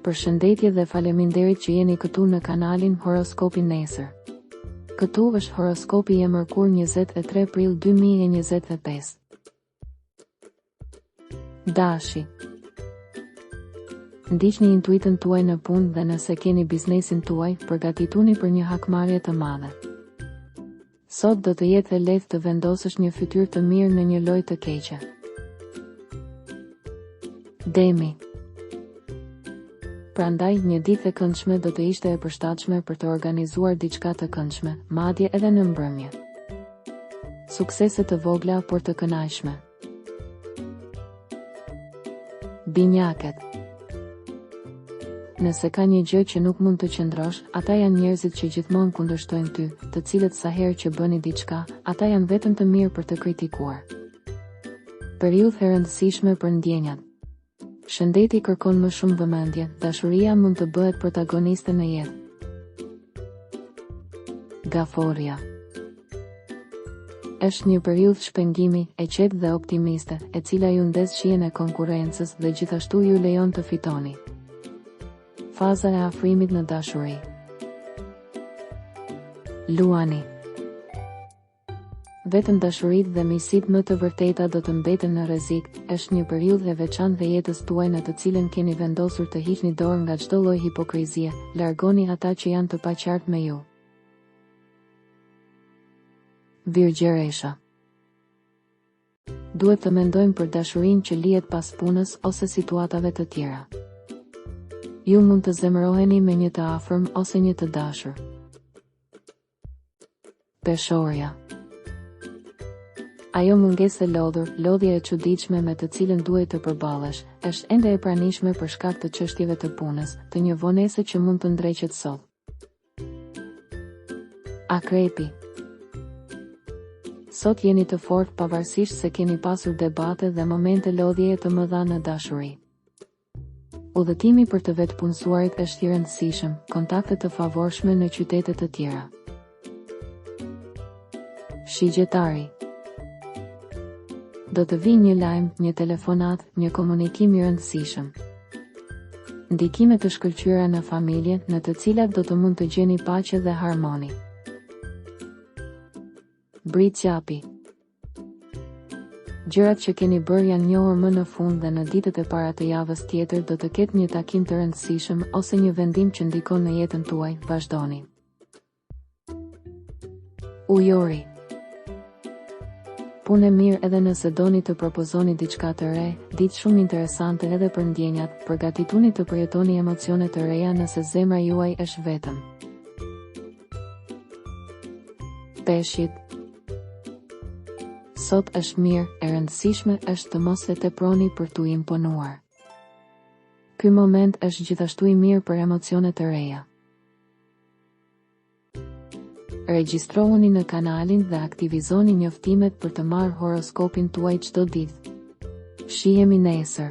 Përshëndetje dhe faleminderit që jeni këtu në kanalin Horoskopi Nesër. Këtu është horoskopi i mërkur 23 prill 2025. Dashi. Ndiqni intuitën tuaj në punë dhe nëse keni biznesin tuaj, përgatituni për një hakmarrje të madhe. Sot do të jetë e lehtë të vendosësh një fytyrë të mirë në një lojë të keqe. Demi. Prandaj, një ditë e këndshme do të ishte e përshtatshme për të organizuar diçka të këndshme, madje edhe në mbrëmje. Suksese të vogla por të kënaqshme. Binjakët. Nëse ka një gjë që nuk mund të qëndrosh, ata janë njerëzit që gjithmonë kundërshtojnë ty, të cilët sa herë që bëni diçka, ata janë vetëm të mirë për të kritikuar. Periudhë e rëndësishme për ndjenjat. Shëndeti kërkon më shumë vëmendje, dashuria mund të bëhet protagoniste në jetë. Gaforja. Është një periudhë shpengimi, e qetë dhe optimiste, e cila ju ndez shijen e konkurrencës dhe gjithashtu ju lejon të fitoni. Faza e afrimit në dashuri. Luani. Vetëm dashuritë dhe miqësitë më të vërteta do të mbeten në rrezik. Është një periudhë e veçantë dhe jetës tuaj në të cilën keni vendosur të hiqni dorë nga çdo lloj hipokrizie, largoni ata që janë të paqartë me ju. Virgjëresha. Duhet të mendojmë për dashurinë që lihet pas punës ose situatave të tjera. Ju mund të zemëroheni me një të afërm ose një të dashur. Peshorja. Ajo mungesë e lodhur, lodhja e çuditshme me të cilën duhet të përballesh, është ende e pranishme për shkak të çështjeve të punës, të një vonese që mund të ndreqet sot. Akrepi. Sot jeni të fortë pavarësisht se keni pasur debate dhe momente lodhjeje të mëdha në dashuri. Udhëtimi për të vetpunësuarit është i rëndësishëm, kontakte të favorshme në qytete të tjera. Shigjetari. Do të vijë një lajm, një telefonat, një komunikim i rëndësishëm. Ndikime të shkëlqyera në familje, në të cilat do të mund të gjeni paqe dhe harmoni. Britsjapi. Gjërat që keni bërë janë njohur më në fund dhe në ditët e para të javës tjetër do të ketë një takim të rëndësishëm ose një vendim që ndikon në jetën tuaj, vazhdoni. Ujori. Punë mirë edhe nëse doni të propozoni diçka të re, ditë shumë interesante edhe për ndjenjat, përgatituni të përjetoni emocione të reja nëse zemra juaj është vetëm. Peshqit. Sot është mirë, e rëndësishme është të mos e teproni për t'u imponuar. Ky moment është gjithashtu i mirë për emocione të reja. Regjistrohuni në kanalin dhe aktivizoni njoftimet për të marrë horoskopin tuaj çdo ditë. Shihemi nesër.